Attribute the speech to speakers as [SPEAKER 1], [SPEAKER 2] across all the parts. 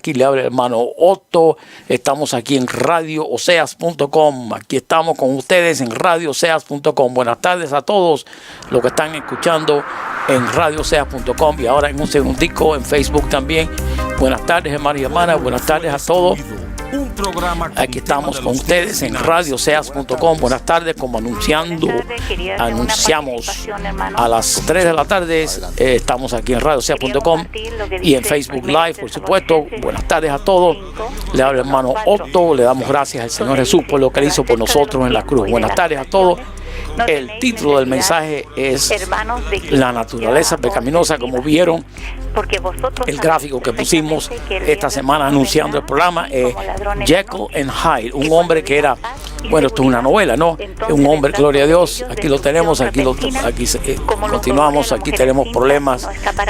[SPEAKER 1] Aquí le habla el hermano Otto. Estamos aquí en radiooseas.com. Aquí estamos con ustedes en radiooseas.com. Buenas tardes a todos los que están escuchando en radiooseas.com y ahora en un segundico en Facebook también. Buenas tardes, hermanos y hermanas. Buenas tardes a todos. Aquí estamos con ustedes en radiooseas.com. Buenas tardes, como anunciamos a las 3 de la tarde. Estamos aquí en radiooseas.com y en Facebook Live, por supuesto. Buenas tardes a todos. Le habla el hermano Otto. Le damos gracias al Señor Jesús por lo que él hizo por nosotros en la cruz. Buenas tardes a todos. El título del mensaje es La naturaleza pecaminosa. Como vieron, el gráfico que pusimos esta semana anunciando el programa es Jekyll and Hyde, un hombre que era, bueno, esto es una novela, ¿no? Un hombre, gloria a Dios, aquí lo tenemos, aquí continuamos, aquí tenemos problemas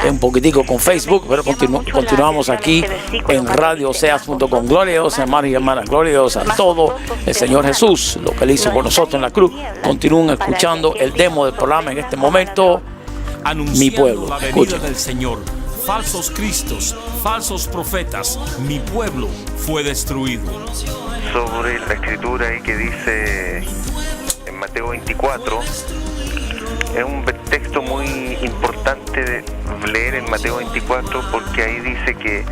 [SPEAKER 1] un poquitico con Facebook, pero continuamos aquí en radiooseas.com. Gloria a Dios, hermanos y hermanas, gloria a Dios a todo el Señor Jesús, lo que él hizo por nosotros en la cruz. Continúen escuchando el demo del programa en este momento. Mi pueblo,
[SPEAKER 2] la venida del Señor. Falsos cristos, falsos profetas, mi pueblo fue destruido.
[SPEAKER 3] Sobre la escritura ahí que dice en Mateo 24, es un texto muy importante de leer en Mateo 24 porque ahí dice que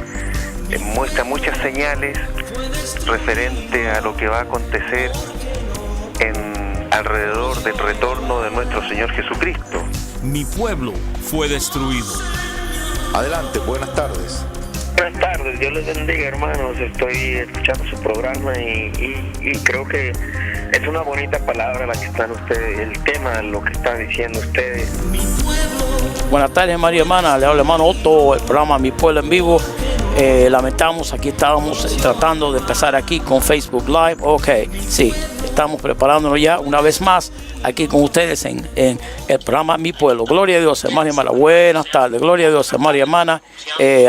[SPEAKER 3] muestra muchas señales referente a lo que va a acontecer alrededor del retorno de nuestro Señor Jesucristo.
[SPEAKER 2] Mi pueblo fue destruido.
[SPEAKER 4] Adelante, buenas tardes.
[SPEAKER 5] Buenas tardes, Dios les bendiga, hermanos. Estoy escuchando su programa y creo que es una bonita palabra la que están ustedes, el tema, lo que están diciendo ustedes.
[SPEAKER 1] Buenas tardes, María hermana. Le habla el hermano Otto, el programa Mi Pueblo en Vivo. Lamentamos, aquí estábamos tratando de empezar aquí con Facebook Live. Ok, sí, estamos preparándonos ya una vez más aquí con ustedes en el programa Mi Pueblo. Gloria a Dios, hermano y hermana. Buenas tardes, gloria a Dios, hermano y hermana.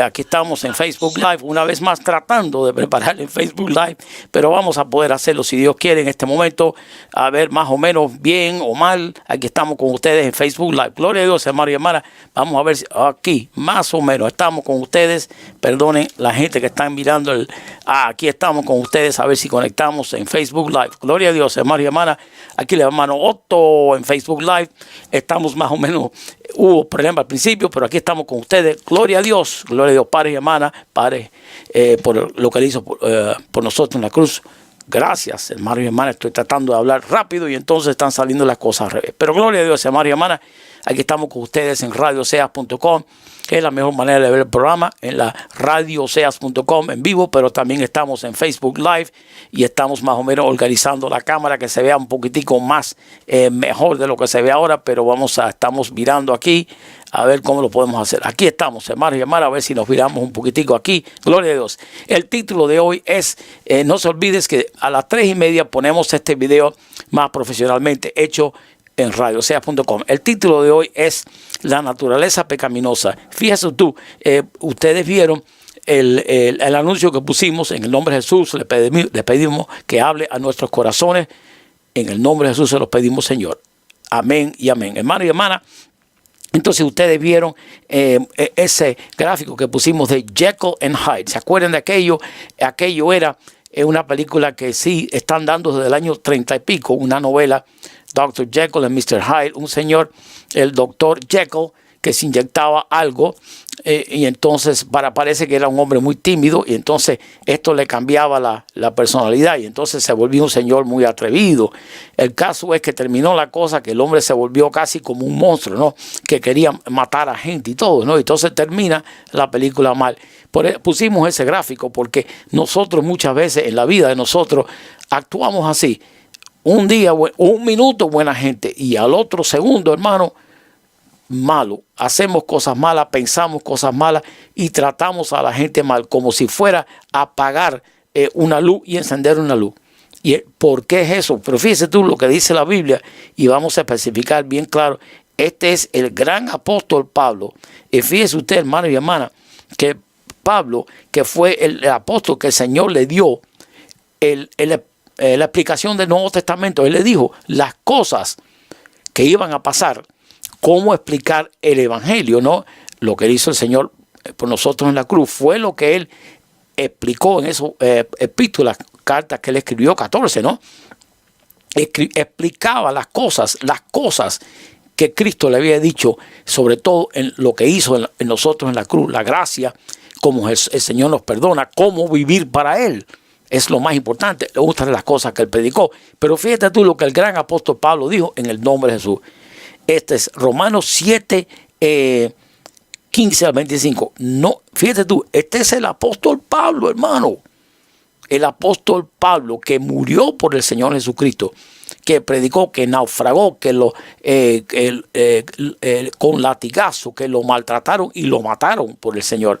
[SPEAKER 1] Aquí estamos en Facebook Live una vez más tratando de preparar en Facebook Live, pero vamos a poder hacerlo si Dios quiere en este momento, a ver más o menos bien o mal. Aquí estamos con ustedes en Facebook Live. Gloria a Dios, hermano y hermana. Vamos a ver si aquí más o menos estamos con ustedes. Perdonen la gente que están mirando aquí estamos con ustedes, a ver si conectamos en Facebook Live. Gloria a Dios, hermano y hermana. Aquí el hermano Otto en Facebook Live. Estamos más o menos, hubo problemas al principio, pero aquí estamos con ustedes. Gloria a Dios, padres y hermanas, padres, por lo que él hizo por nosotros en la cruz. Gracias, hermanos y hermanas. Estoy tratando de hablar rápido y entonces están saliendo las cosas al revés. Pero gloria a Dios, hermanos y hermanas. Aquí estamos con ustedes en radiooseas.com, que es la mejor manera de ver el programa, en la radiooseas.com en vivo, pero también estamos en Facebook Live y estamos más o menos organizando la cámara que se vea un poquitico más mejor de lo que se ve ahora, pero estamos mirando aquí a ver cómo lo podemos hacer. Aquí estamos, hermanos y hermanas, a ver si nos miramos un poquitico aquí. Gloria a Dios. El título de hoy es, no se olvides que a las 3:30 ponemos este video más profesionalmente hecho en radiooseas.com. El título de hoy es La naturaleza pecaminosa. Fíjese tú, ustedes vieron el anuncio que pusimos en el nombre de Jesús. Le pedimos que hable a nuestros corazones. En el nombre de Jesús se los pedimos, Señor. Amén y amén. Hermano y hermana, entonces ustedes vieron ese gráfico que pusimos de Jekyll and Hyde. ¿Se acuerdan de aquello? Aquello era una película que sí están dando desde el año 30 y pico, una novela, Dr. Jekyll and Mr. Hyde, un señor, el doctor Jekyll, que se inyectaba algo y entonces parece que era un hombre muy tímido y entonces esto le cambiaba la personalidad y entonces se volvió un señor muy atrevido. El caso es que terminó la cosa que el hombre se volvió casi como un monstruo, ¿no? Que quería matar a gente y todo, ¿no? Entonces termina la película mal. Pusimos ese gráfico porque nosotros muchas veces en la vida de nosotros actuamos así. Un día, un minuto buena gente y al otro segundo, hermano, malo. Hacemos cosas malas, pensamos cosas malas y tratamos a la gente mal, como si fuera a apagar una luz y encender una luz. ¿Y por qué es eso? Pero fíjese tú lo que dice la Biblia y vamos a especificar bien claro. Este es el gran apóstol Pablo. Y fíjese usted, hermano y hermana, que Pablo, que fue el apóstol que el Señor le dio la explicación del Nuevo Testamento, él le dijo las cosas que iban a pasar, cómo explicar el Evangelio, ¿no? Lo que hizo el Señor por nosotros en la cruz fue lo que él explicó en esos epístolas, cartas que él escribió, 14, ¿no? Explicaba las cosas que Cristo le había dicho, sobre todo en lo que hizo en nosotros en la cruz, la gracia, cómo el Señor nos perdona, cómo vivir para Él. Es lo más importante, otra de las cosas que él predicó. Pero fíjate tú lo que el gran apóstol Pablo dijo en el nombre de Jesús. Este es Romanos 7, 15 al 25. No, fíjate tú, este es el apóstol Pablo, hermano. El apóstol Pablo que murió por el Señor Jesucristo, que predicó, que naufragó, que con latigazo, que lo maltrataron y lo mataron por el Señor,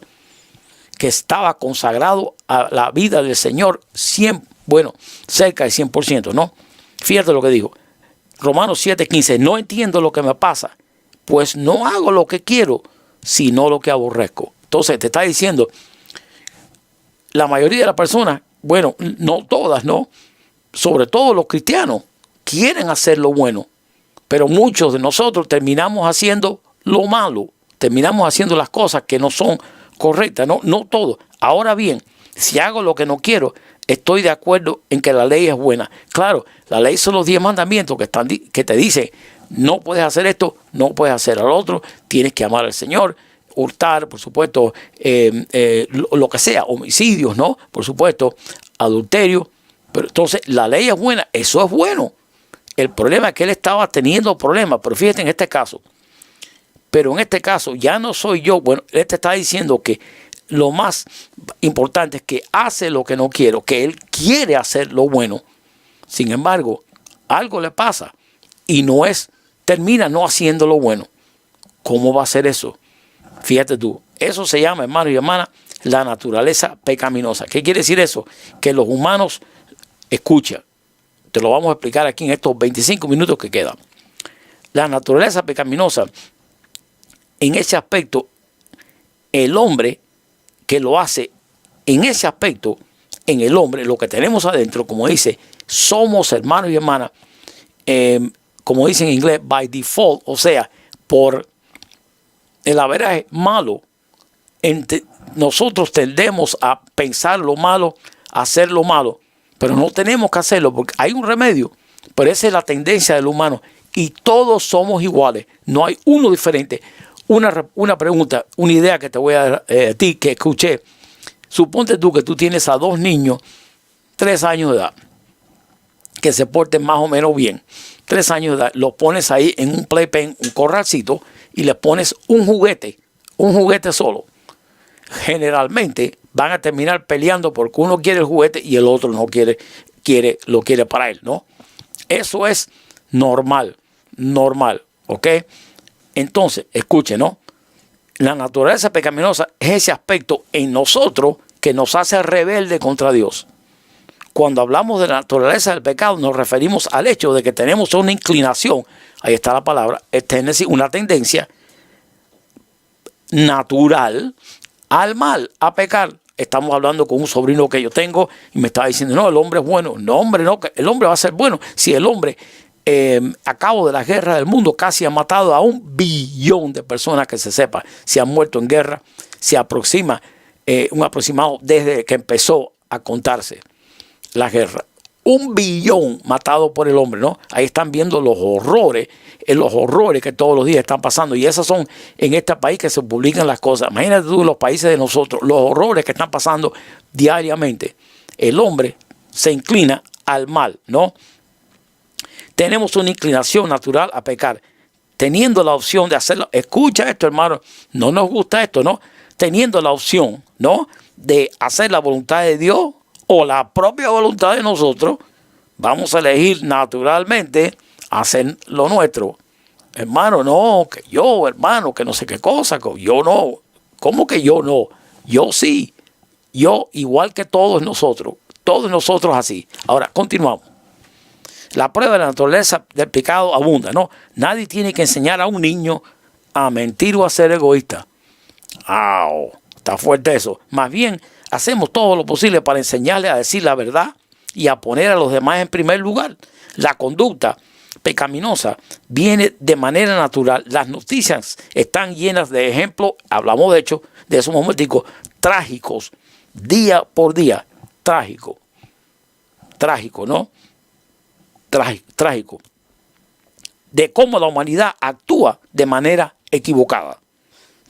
[SPEAKER 1] que estaba consagrado a la vida del Señor cerca del 100%, ¿no? Fíjate lo que dijo. Romanos 7:15, no entiendo lo que me pasa, pues no hago lo que quiero, sino lo que aborrezco. Entonces te está diciendo, la mayoría de las personas, bueno, no todas, ¿no? Sobre todo los cristianos, quieren hacer lo bueno, pero muchos de nosotros terminamos haciendo lo malo, terminamos haciendo las cosas que no son correctas, no todo. Ahora bien, si hago lo que no quiero, estoy de acuerdo en que la ley es buena. Claro, la ley son los 10 mandamientos que te dicen, no puedes hacer esto, no puedes hacer al otro, tienes que amar al Señor, hurtar, por supuesto, lo que sea, homicidios, ¿no? Por supuesto, adulterio. Pero entonces la ley es buena, eso es bueno. El problema es que él estaba teniendo problemas, pero fíjate en este caso. Pero en este caso ya no soy yo. Bueno, él te está diciendo que lo más importante es que hace lo que no quiero, que él quiere hacer lo bueno. Sin embargo, algo le pasa y termina no haciendo lo bueno. ¿Cómo va a ser eso? Fíjate tú, eso se llama, hermano y hermana, la naturaleza pecaminosa. ¿Qué quiere decir eso? Que los humanos, escucha, te lo vamos a explicar aquí en estos 25 minutos que quedan. La naturaleza pecaminosa, en ese aspecto, el hombre que lo hace, en ese aspecto, en el hombre, lo que tenemos adentro, como dice, somos hermanos y hermanas, como dice en inglés, by default, o sea, por el averaje malo. Nosotros tendemos a pensar lo malo, a hacer lo malo, pero no tenemos que hacerlo porque hay un remedio, pero esa es la tendencia del humano y todos somos iguales, no hay uno diferente. Una pregunta, una idea que te voy a dar a ti que escuché. Suponte tú que tú tienes a 2 niños, 3 años de edad, que se porten más o menos bien. 3 años de edad, los pones ahí en un playpen, un corralcito, y les pones un juguete solo. Generalmente van a terminar peleando porque uno quiere el juguete y el otro no lo quiere para él, ¿no? Eso es normal, ¿ok? Entonces, escuchen, ¿no? La naturaleza pecaminosa es ese aspecto en nosotros que nos hace rebelde contra Dios. Cuando hablamos de la naturaleza del pecado, nos referimos al hecho de que tenemos una inclinación, ahí está la palabra, una tendencia natural al mal, a pecar. Estamos hablando con un sobrino que yo tengo y me estaba diciendo, no, el hombre es bueno. No, hombre, no, el hombre va a ser bueno. Si el hombre, a cabo de la guerra del mundo, casi ha matado a 1 billón de personas que se sepa, se han muerto en guerra, se aproxima, un aproximado desde que empezó a contarse la guerra. 1 billón matado por el hombre, ¿no? Ahí están viendo los horrores que todos los días están pasando. Y esos son en este país que se publican las cosas. Imagínate tú los países de nosotros, los horrores que están pasando diariamente. El hombre se inclina al mal, ¿no? Tenemos una inclinación natural a pecar, teniendo la opción de hacerlo. Escucha esto, hermano, no nos gusta esto, ¿no? Teniendo la opción, ¿no?, de hacer la voluntad de Dios o la propia voluntad de nosotros, vamos a elegir naturalmente hacer lo nuestro. Hermano, no, que yo, hermano, que no sé qué cosa, que yo no. ¿Cómo que yo no? Yo sí. Yo igual que todos nosotros así. Ahora, continuamos. La prueba de la naturaleza del pecado abunda, ¿no? Nadie tiene que enseñar a un niño a mentir o a ser egoísta. ¡Au! Está fuerte eso. Más bien, hacemos todo lo posible para enseñarle a decir la verdad y a poner a los demás en primer lugar. La conducta pecaminosa viene de manera natural. Las noticias están llenas de ejemplos, hablamos de hecho de esos momenticos trágicos día por día. Trágico. Trágico, ¿no? Trágico. De cómo la humanidad actúa de manera equivocada.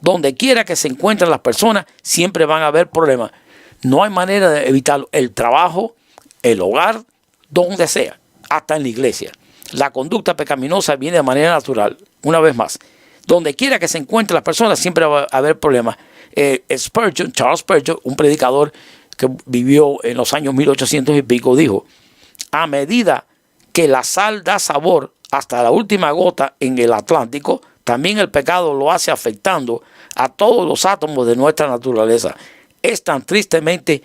[SPEAKER 1] Donde quiera que se encuentren las personas, siempre van a haber problemas. No hay manera de evitarlo. El trabajo, el hogar, donde sea, hasta en la iglesia. La conducta pecaminosa viene de manera natural. Una vez más, donde quiera que se encuentren las personas, siempre va a haber problemas. Charles Spurgeon, un predicador que vivió en los años 1800 y pico, dijo: a medida que la sal da sabor hasta la última gota en el Atlántico, también el pecado lo hace afectando a todos los átomos de nuestra naturaleza. Es tan tristemente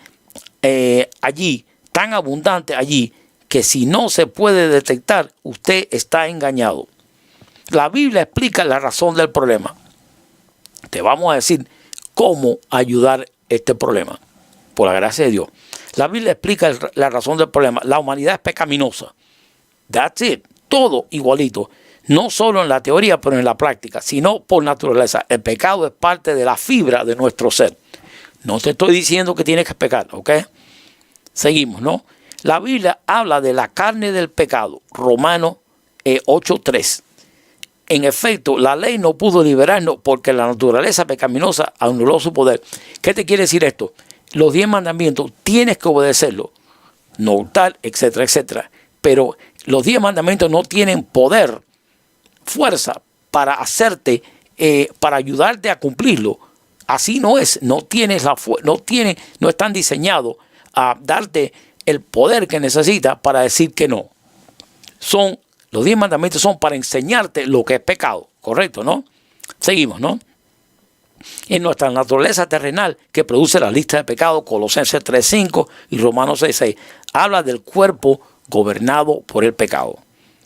[SPEAKER 1] allí, tan abundante allí, que si no se puede detectar, usted está engañado. La Biblia explica la razón del problema. Te vamos a decir cómo ayudar este problema, por la gracia de Dios. La Biblia explica la razón del problema. La humanidad es pecaminosa. That's it. Todo igualito. No solo en la teoría, pero en la práctica, sino por naturaleza. El pecado es parte de la fibra de nuestro ser. No te estoy diciendo que tienes que pecar, ¿ok? Seguimos, ¿no? La Biblia habla de la carne del pecado. Romanos 8:3. En efecto, la ley no pudo liberarnos porque la naturaleza pecaminosa anuló su poder. ¿Qué te quiere decir esto? Los 10 mandamientos tienes que obedecerlos. No hurtar, etcétera, etcétera. Pero los 10 mandamientos no tienen poder, fuerza para hacerte, para ayudarte a cumplirlo. Así no es. No están diseñados a darte el poder que necesitas para decir que no. Los 10 mandamientos son para enseñarte lo que es pecado. Correcto, ¿no? Seguimos, ¿no? En nuestra naturaleza terrenal que produce la lista de pecados, Colosenses 3:5 y Romanos 6:6, habla del cuerpo gobernado por el pecado.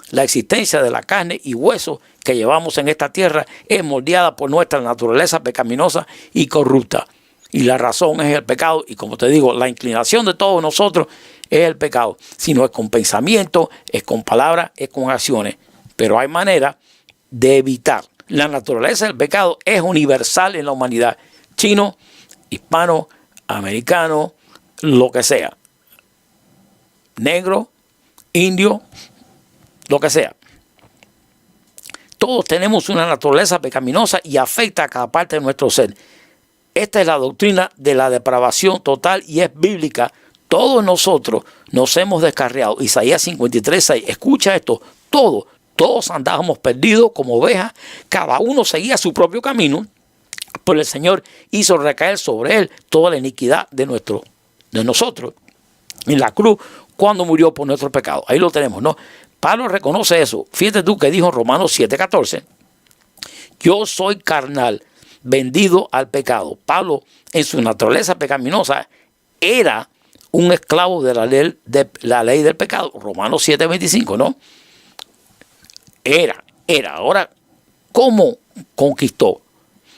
[SPEAKER 1] La existencia de la carne y huesos que llevamos en esta tierra es moldeada por nuestra naturaleza pecaminosa y corrupta. Y la razón es el pecado. Y como te digo, la inclinación de todos nosotros es el pecado. Si no es con pensamiento, es con palabras, es con acciones. Pero hay manera de evitar. La naturaleza del pecado es universal en la humanidad. Chino, hispano, americano, lo que sea. Negro, indio, lo que sea. Todos tenemos una naturaleza pecaminosa y afecta a cada parte de nuestro ser. Esta es la doctrina de la depravación total y es bíblica. Todos nosotros nos hemos descarriado. Isaías 53:6. Escucha esto. Todos andábamos perdidos como ovejas. Cada uno seguía su propio camino. Pero el Señor hizo recaer sobre él toda la iniquidad de nosotros. En la cruz, cuando murió por nuestro pecado. Ahí lo tenemos, ¿no? Pablo reconoce eso. Fíjate tú que dijo en Romanos 7:14. Yo soy carnal, vendido al pecado. Pablo, en su naturaleza pecaminosa, era un esclavo de la ley del pecado. Romanos 7:25, ¿no? Era. Ahora, ¿cómo conquistó?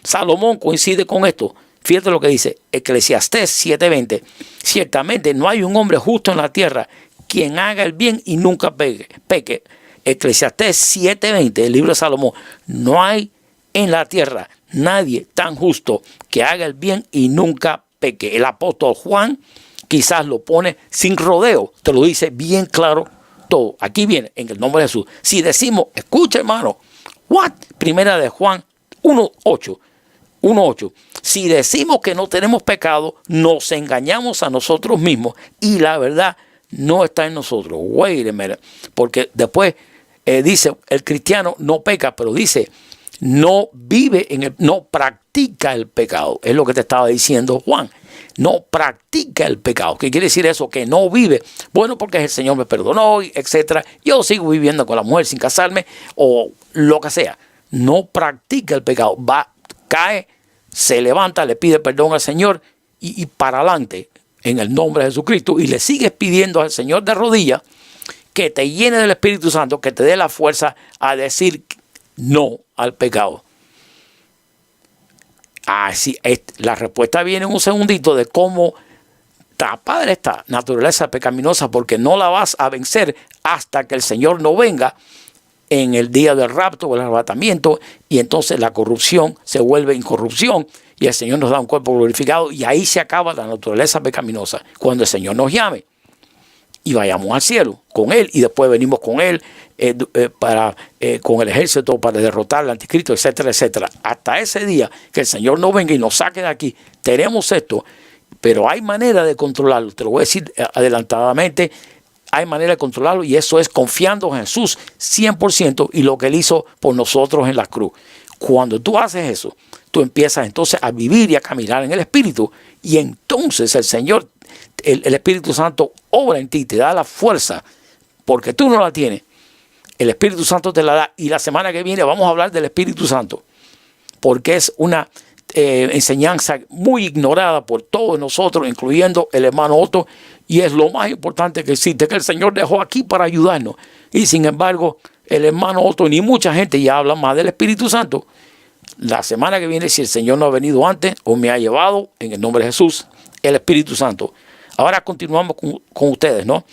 [SPEAKER 1] Salomón coincide con esto. Fíjate lo que dice Eclesiastés 7:20. Ciertamente no hay un hombre justo en la tierra quien haga el bien y nunca peque. Eclesiastés 7:20, el libro de Salomón. No hay en la tierra nadie tan justo que haga el bien y nunca peque. El apóstol Juan quizás lo pone sin rodeo, te lo dice bien claro todo. Aquí viene, en el nombre de Jesús. Si decimos, escucha hermano, Primera de Juan 1:8. Si decimos que no tenemos pecado, nos engañamos a nosotros mismos y la verdad no está en nosotros. Wait a minute. Porque después dice, el cristiano no peca, pero dice, no practica el pecado. Es lo que te estaba diciendo Juan. No practica el pecado. ¿Qué quiere decir eso? Que no vive. Bueno, porque el Señor me perdonó, etcétera. Yo sigo viviendo con la mujer sin casarme o lo que sea. No practica el pecado. Cae, se levanta, le pide perdón al Señor y para adelante en el nombre de Jesucristo. Y le sigues pidiendo al Señor de rodillas que te llene del Espíritu Santo, que te dé la fuerza a decir no al pecado. Así, la respuesta viene en un segundito de cómo tapada esta naturaleza pecaminosa, porque no la vas a vencer hasta que el Señor no venga en el día del rapto o el arrebatamiento, y entonces la corrupción se vuelve incorrupción y el Señor nos da un cuerpo glorificado y ahí se acaba la naturaleza pecaminosa. Cuando el Señor nos llame y vayamos al cielo con Él y después venimos con Él con el ejército para derrotar al anticristo, etcétera, etcétera. Hasta ese día que el Señor no venga y nos saque de aquí, tenemos esto, pero hay manera de controlarlo. Te lo voy a decir adelantadamente. Hay manera de controlarlo y eso es confiando en Jesús 100% y lo que Él hizo por nosotros en la cruz. Cuando tú haces eso, tú empiezas entonces a vivir y a caminar en el Espíritu y entonces el Señor, el Espíritu Santo obra en ti, te da la fuerza porque tú no la tienes. El Espíritu Santo te la da y la semana que viene vamos a hablar del Espíritu Santo porque es una enseñanza muy ignorada por todos nosotros, incluyendo el hermano Otto, y es lo más importante que existe, que el Señor dejó aquí para ayudarnos. Y sin embargo, el hermano Otto ni mucha gente ya habla más del Espíritu Santo. La semana que viene, si el Señor no ha venido antes o me ha llevado, en el nombre de Jesús, el Espíritu Santo. Ahora continuamos con ustedes, ¿no?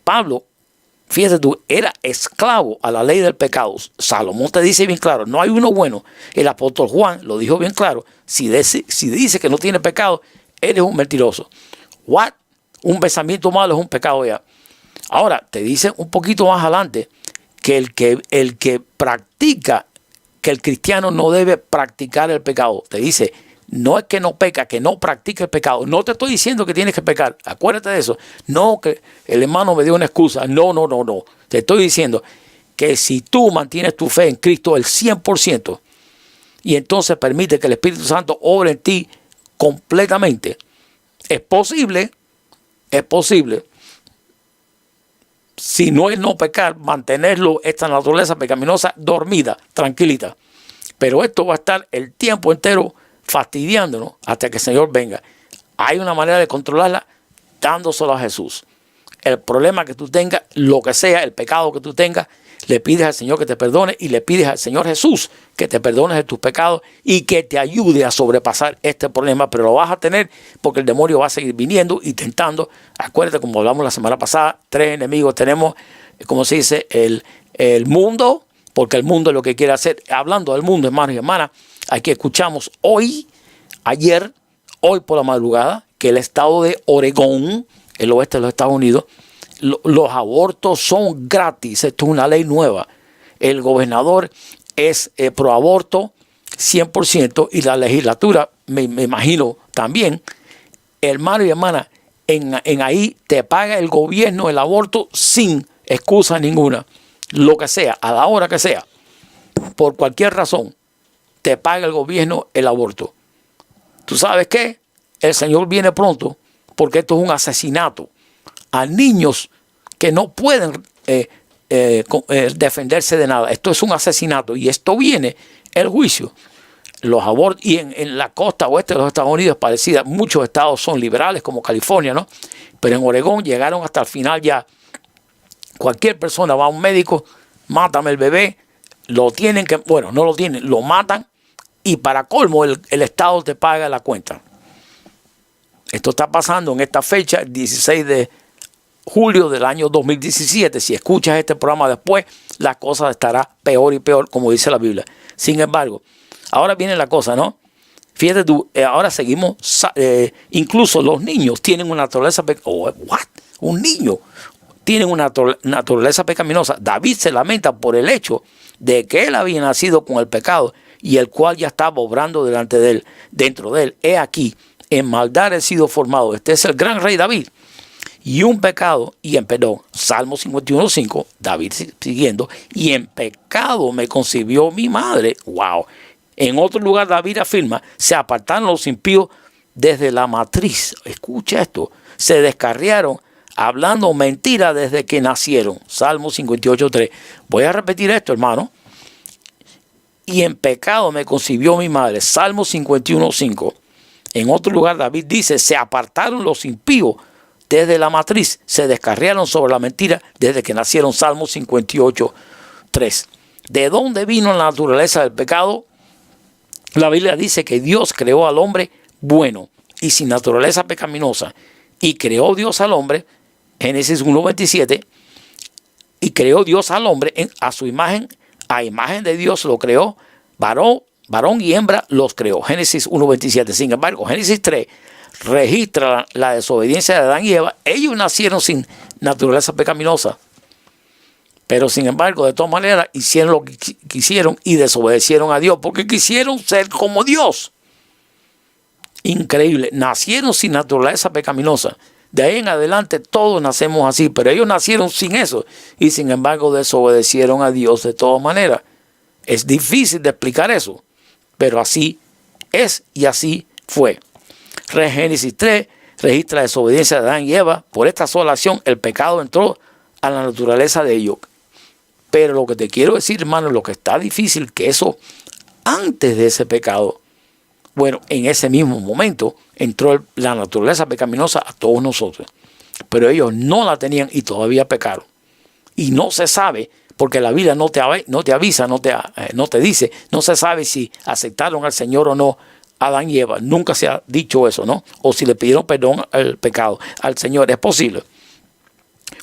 [SPEAKER 1] Pablo, fíjate tú, era esclavo a la ley del pecado. Salomón te dice bien claro, no hay uno bueno. El apóstol Juan lo dijo bien claro. Si dice que no tiene pecado, eres un mentiroso. ¿What? Un pensamiento malo es un pecado ya. Ahora, te dice un poquito más adelante que el que practica, que el cristiano no debe practicar el pecado. Te dice, no es que no peca, que no practica el pecado. No te estoy diciendo que tienes que pecar. Acuérdate de eso. No, que el hermano me dio una excusa. No. Te estoy diciendo que si tú mantienes tu fe en Cristo el 100% y entonces permite que el Espíritu Santo obre en ti completamente, es posible, si no es no pecar, mantenerlo, esta naturaleza pecaminosa, dormida, tranquilita. Pero esto va a estar el tiempo entero fastidiándonos hasta que el Señor venga. Hay una manera de controlarla dándoselo a Jesús. El problema que tú tengas, lo que sea, el pecado que tú tengas, le pides al Señor que te perdone y le pides al Señor Jesús que te perdones de tus pecados y que te ayude a sobrepasar este problema, pero lo vas a tener porque el demonio va a seguir viniendo y tentando. Acuérdate, como hablamos la semana pasada, 3 enemigos tenemos, como se dice, el mundo, porque el mundo es lo que quiere hacer. Hablando del mundo, hermanos y hermanas, aquí escuchamos hoy por la madrugada, que el estado de Oregón, el oeste de los Estados Unidos, los abortos son gratis. Esto es una ley nueva. El gobernador es pro aborto 100% y la legislatura, me imagino también. Hermano y hermana, en ahí te paga el gobierno el aborto sin excusa ninguna. Lo que sea, a la hora que sea, por cualquier razón, te paga el gobierno el aborto. ¿Tú sabes qué? El Señor viene pronto porque esto es un asesinato a niños que no pueden defenderse de nada. Esto es un asesinato y esto viene el juicio. Los abortos, y en la costa oeste de los Estados Unidos es parecida. Muchos estados son liberales como California, ¿no? Pero en Oregón llegaron hasta el final ya. Cualquier persona va a un médico, mátame el bebé, lo matan y para colmo el Estado te paga la cuenta. Esto está pasando en esta fecha, el 16 de julio del año 2017. Si escuchas este programa después, la cosa estará peor y peor, como dice la Biblia. Sin embargo, ahora viene la cosa, ¿no? Fíjate tú, ahora seguimos, incluso los niños tienen una naturaleza un niño tiene una naturaleza pecaminosa. David se lamenta por el hecho de que él había nacido con el pecado y el cual ya estaba obrando dentro de él. He aquí, en maldad he sido formado. Este es el gran rey David. Y un pecado, Salmo 51:5, David siguiendo, y en pecado me concibió mi madre. Wow. En otro lugar David afirma, se apartaron los impíos desde la matriz. Escucha esto. Se descarriaron hablando mentira desde que nacieron. Salmo 58:3. Voy a repetir esto, hermano. Y en pecado me concibió mi madre. Salmo 51:5. En otro lugar David dice, se apartaron los impíos desde la matriz, se descarriaron sobre la mentira desde que nacieron. Salmo 58:3. ¿De dónde vino la naturaleza del pecado? La Biblia dice que Dios creó al hombre bueno y sin naturaleza pecaminosa. Y creó Dios al hombre, Génesis 1:27, y creó Dios al hombre a su imagen, a imagen de Dios lo creó, varón varón y hembra los creó. Génesis 1:27. Sin embargo, Génesis 3 registra la desobediencia de Adán y Eva. Ellos nacieron sin naturaleza pecaminosa. Pero sin embargo, de todas maneras, hicieron lo que quisieron y desobedecieron a Dios porque quisieron ser como Dios. Increíble. Nacieron sin naturaleza pecaminosa. De ahí en adelante todos nacemos así, pero ellos nacieron sin eso y sin embargo desobedecieron a Dios de todas maneras. Es difícil de explicar eso, pero así es y así fue. Génesis 3 registra la desobediencia de Adán y Eva. Por esta sola acción el pecado entró a la naturaleza de ellos. Pero lo que te quiero decir, hermano, lo que está difícil, que eso antes de ese pecado, bueno, en ese mismo momento entró la naturaleza pecaminosa a todos nosotros. Pero ellos no la tenían y todavía pecaron. Y no se sabe, porque la Biblia no te avisa, no te dice, no se sabe si aceptaron al Señor o no Adán y Eva. Nunca se ha dicho eso, ¿no? O si le pidieron perdón al pecado al Señor. Es posible.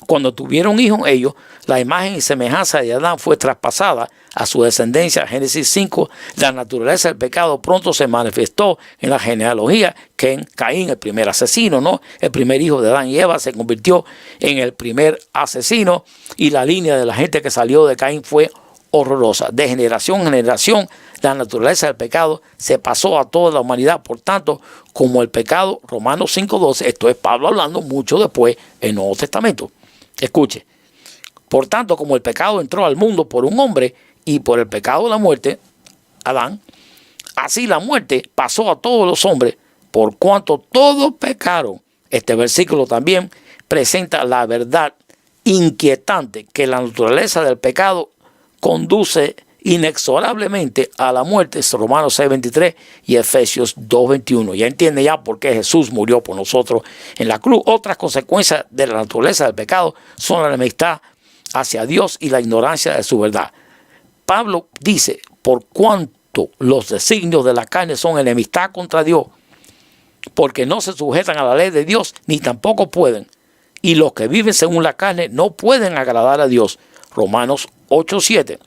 [SPEAKER 1] Cuando tuvieron hijos ellos, la imagen y semejanza de Adán fue traspasada a su descendencia. Génesis 5, la naturaleza del pecado pronto se manifestó en la genealogía que en Caín, el primer asesino, ¿no? El primer hijo de Adán y Eva se convirtió en el primer asesino y la línea de la gente que salió de Caín fue horrorosa. De generación en generación, la naturaleza del pecado se pasó a toda la humanidad. Por tanto, como el pecado, Romanos 5:12, esto es Pablo hablando mucho después en el Nuevo Testamento. Escuche, por tanto, como el pecado entró al mundo por un hombre y por el pecado de la muerte, Adán, así la muerte pasó a todos los hombres por cuanto todos pecaron. Este versículo también presenta la verdad inquietante que la naturaleza del pecado conduce inexorablemente a la muerte. Es Romanos 6:23 y Efesios 2:21. Ya entiende ya por qué Jesús murió por nosotros en la cruz. Otras consecuencias de la naturaleza del pecado son la enemistad hacia Dios y la ignorancia de su verdad. Pablo dice, por cuanto los designios de la carne son enemistad contra Dios, porque no se sujetan a la ley de Dios, ni tampoco pueden. Y los que viven según la carne no pueden agradar a Dios. Romanos 8:7.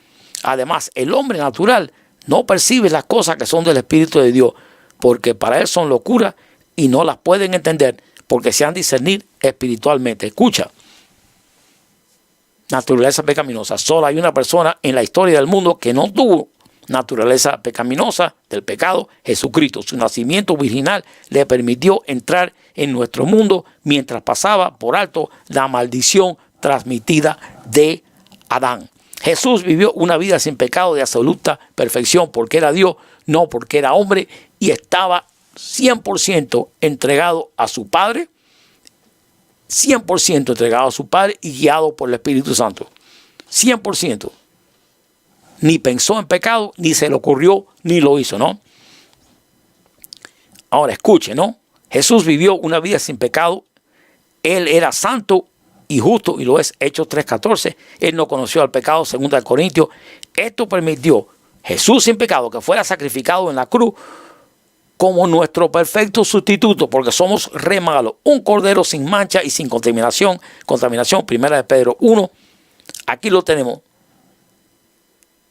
[SPEAKER 1] Además, el hombre natural no percibe las cosas que son del Espíritu de Dios, porque para él son locura y no las pueden entender, porque se han de discernir espiritualmente. Escucha, naturaleza pecaminosa. Solo hay una persona en la historia del mundo que no tuvo naturaleza pecaminosa del pecado, Jesucristo. Su nacimiento virginal le permitió entrar en nuestro mundo mientras pasaba por alto la maldición transmitida de Adán. Jesús vivió una vida sin pecado de absoluta perfección porque era Dios, no porque era hombre, y estaba 100% entregado a su Padre, 100% entregado a su Padre y guiado por el Espíritu Santo. 100%. Ni pensó en pecado, ni se le ocurrió, ni lo hizo, ¿no? Ahora escuche, ¿no? Jesús vivió una vida sin pecado. Él era santo y justo, y lo es, Hechos 3:14. Él no conoció al pecado, 2 Corintios. Esto permitió Jesús sin pecado que fuera sacrificado en la cruz como nuestro perfecto sustituto, porque somos re malos. Un cordero sin mancha y sin contaminación. 1 de Pedro 1. Aquí lo tenemos.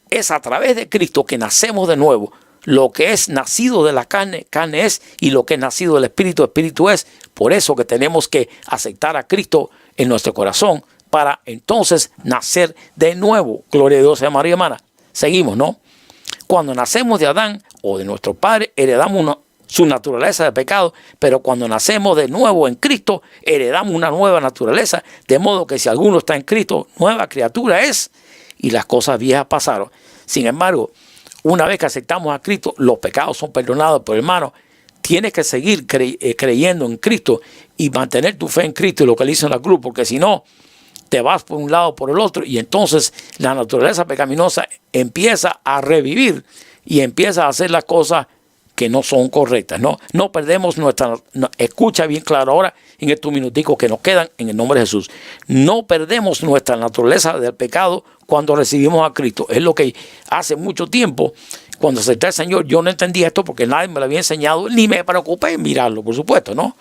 [SPEAKER 1] Es a través de Cristo que nacemos de nuevo. Lo que es nacido de la carne, carne es, y lo que es nacido del Espíritu, Espíritu es. Por eso que tenemos que aceptar a Cristo en nuestro corazón para entonces nacer de nuevo. Gloria a Dios, María hermana. Seguimos, ¿no? Cuando nacemos de Adán o de nuestro padre, heredamos su naturaleza de pecado, pero cuando nacemos de nuevo en Cristo, heredamos una nueva naturaleza, de modo que si alguno está en Cristo, nueva criatura es, y las cosas viejas pasaron. Sin embargo, una vez que aceptamos a Cristo, los pecados son perdonados. Pero hermano, tienes que seguir creyendo en Cristo y mantener tu fe en Cristo y lo que él hizo en la cruz, porque si no, te vas por un lado o por el otro y entonces la naturaleza pecaminosa empieza a revivir y empieza a hacer las cosas que no son correctas. No perdemos escucha bien claro ahora en estos minuticos que nos quedan en el nombre de Jesús. No perdemos nuestra naturaleza del pecado cuando recibimos a Cristo. Es lo que hace mucho tiempo, cuando acepté al Señor, yo no entendía esto porque nadie me lo había enseñado, ni me preocupé en mirarlo, por supuesto, ¿no?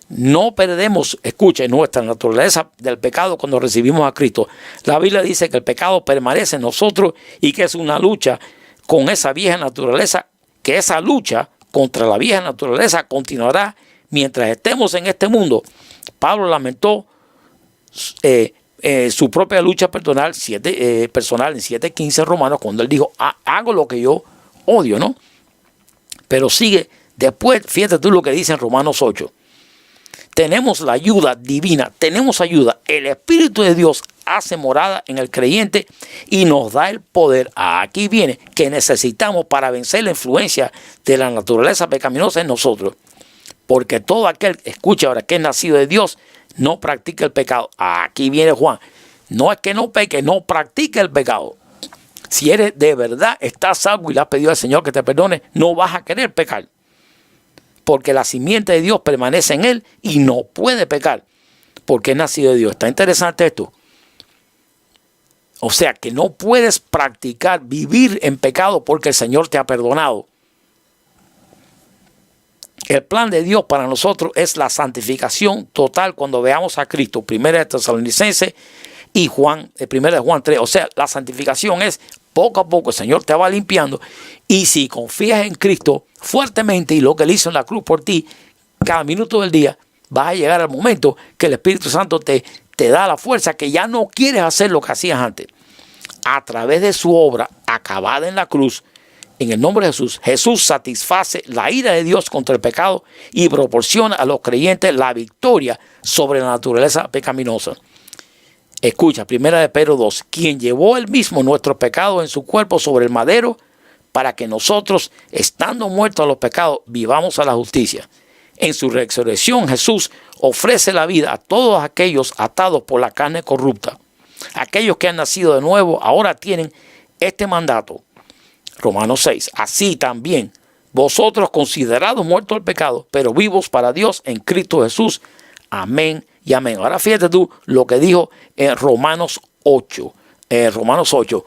[SPEAKER 1] No perdemos, escuchen, nuestra naturaleza del pecado cuando recibimos a Cristo. La Biblia dice que el pecado permanece en nosotros y que es una lucha con esa vieja naturaleza, que esa lucha contra la vieja naturaleza continuará mientras estemos en este mundo. Pablo lamentó su propia lucha personal en 7:15 Romanos, cuando él dijo, hago lo que yo odio, ¿no? Pero sigue después, fíjate tú lo que dice en Romanos 8. Tenemos la ayuda divina, tenemos ayuda. El Espíritu de Dios hace morada en el creyente y nos da el poder, aquí viene, que necesitamos para vencer la influencia de la naturaleza pecaminosa en nosotros. Porque todo aquel, escucha ahora, que es nacido de Dios, no practica el pecado. Aquí viene Juan. No es que no peque, no practica el pecado. Si eres de verdad, estás salvo y le has pedido al Señor que te perdone, no vas a querer pecar. Porque la simiente de Dios permanece en él y no puede pecar, porque es nacido de Dios. Está interesante esto. O sea que no puedes practicar, vivir en pecado porque el Señor te ha perdonado. El plan de Dios para nosotros es la santificación total cuando veamos a Cristo. 1 Tesalonicenses y 1 Juan 3. O sea, la santificación es poco a poco. El Señor te va limpiando. Y si confías en Cristo fuertemente y lo que Él hizo en la cruz por ti, cada minuto del día, vas a llegar al momento que el Espíritu Santo te da la fuerza que ya no quieres hacer lo que hacías antes. A través de su obra acabada en la cruz, en el nombre de Jesús, Jesús satisface la ira de Dios contra el pecado y proporciona a los creyentes la victoria sobre la naturaleza pecaminosa. Escucha, 1 Pedro 2, quien llevó él mismo nuestros pecados en su cuerpo sobre el madero, para que nosotros, estando muertos a los pecados, vivamos a la justicia. En su resurrección, Jesús ofrece la vida a todos aquellos atados por la carne corrupta. Aquellos que han nacido de nuevo ahora tienen este mandato. Romanos 6. Así también, vosotros considerados muertos al pecado, pero vivos para Dios en Cristo Jesús. Amén y amén. Ahora fíjate tú lo que dijo en Romanos 8. Romanos 8.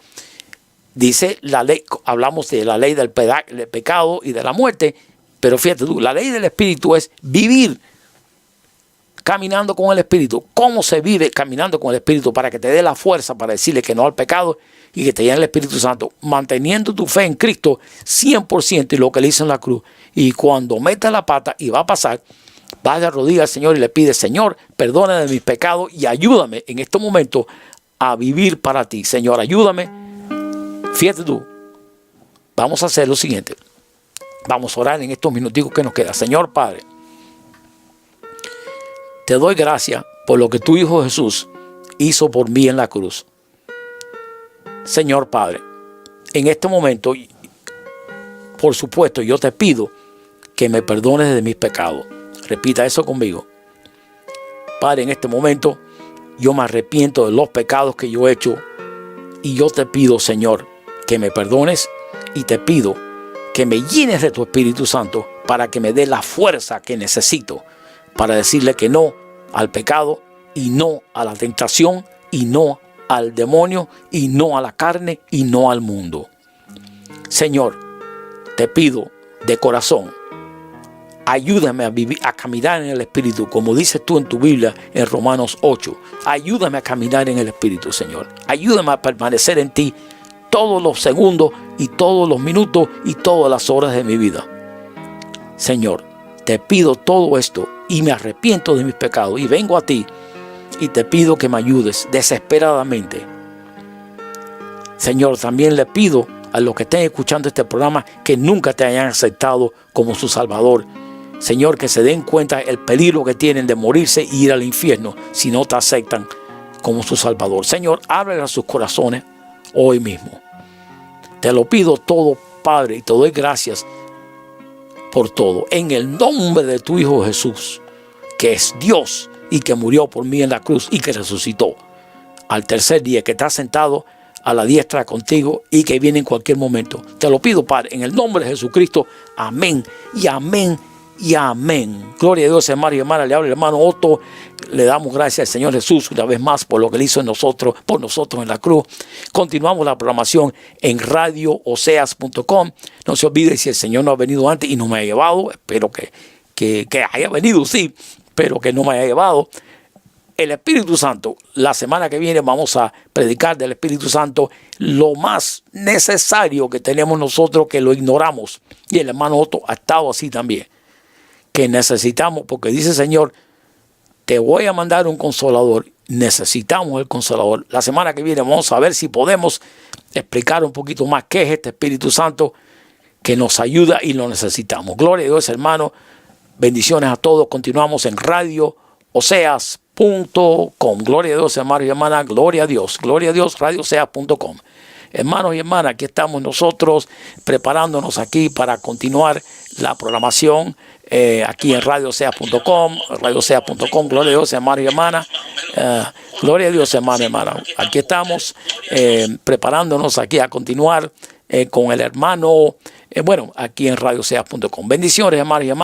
[SPEAKER 1] Dice la ley, hablamos de la ley del pecado y de la muerte, pero fíjate tú, la ley del Espíritu es vivir caminando con el Espíritu. ¿Cómo se vive caminando con el Espíritu? Para que te dé la fuerza para decirle que no al pecado y que te llene el Espíritu Santo, manteniendo tu fe en Cristo 100% y lo que le hizo en la cruz. Y cuando metas la pata y va a pasar, vas de rodillas al Señor y le pides, Señor, perdona de mis pecados y ayúdame en estos momentos a vivir para ti. Señor, ayúdame. Fíjate tú, vamos a hacer lo siguiente. Vamos a orar en estos minuticos que nos quedan. Señor Padre, te doy gracias por lo que tu Hijo Jesús hizo por mí en la cruz. Señor Padre, en este momento, por supuesto, yo te pido que me perdones de mis pecados. Repita eso conmigo. Padre, en este momento, yo me arrepiento de los pecados que yo he hecho y yo te pido, Señor, que me perdones y te pido que me llenes de tu Espíritu Santo para que me dé la fuerza que necesito para decirle que no al pecado y no a la tentación y no al demonio y no a la carne y no al mundo. Señor, te pido de corazón, ayúdame a vivir, a caminar en el Espíritu, como dices tú en tu Biblia en Romanos 8. Ayúdame a caminar en el Espíritu, Señor. Ayúdame a permanecer en ti todos los segundos y todos los minutos y todas las horas de mi vida. Señor, te pido todo esto y me arrepiento de mis pecados y vengo a ti y te pido que me ayudes desesperadamente. Señor, también le pido a los que estén escuchando este programa que nunca te hayan aceptado como su Salvador. Señor, que se den cuenta el peligro que tienen de morirse y ir al infierno si no te aceptan como su Salvador. Señor, ábrele a sus corazones hoy mismo. Te lo pido todo, Padre, y te doy gracias por todo. En el nombre de tu Hijo Jesús, que es Dios y que murió por mí en la cruz y que resucitó al tercer día, que está sentado a la diestra contigo y que viene en cualquier momento. Te lo pido, Padre, en el nombre de Jesucristo. Amén y amén y amén. Gloria a Dios, hermano y hermana. Le habla el hermano Otto. Le damos gracias al Señor Jesús una vez más por lo que Él hizo en nosotros, por nosotros en la cruz. Continuamos la programación en radiooseas.com. No se olvide, si el Señor no ha venido antes y no me ha llevado, espero que haya venido, sí, pero que no me haya llevado. el Espíritu Santo. La semana que viene vamos a predicar del Espíritu Santo, lo más necesario que tenemos nosotros, que lo ignoramos. Y el hermano Otto ha estado así también, que necesitamos, porque dice el Señor, te voy a mandar un consolador. Necesitamos el consolador. La semana que viene vamos a ver si podemos explicar un poquito más qué es este Espíritu Santo que nos ayuda y lo necesitamos. Gloria a Dios, hermano. Bendiciones a todos. Continuamos en Radio Oseas.com. Gloria a Dios, hermanos y hermanas. Gloria a Dios, radioseas.com. Hermanos y hermanas, aquí estamos nosotros preparándonos aquí para continuar la programación aquí en radioseas.com, gloria a Dios, hermanos y hermanas. Gloria a Dios, hermanos y hermanas. Aquí estamos preparándonos aquí a continuar con el hermano, aquí en radioseas.com. Bendiciones, hermanos y hermanas.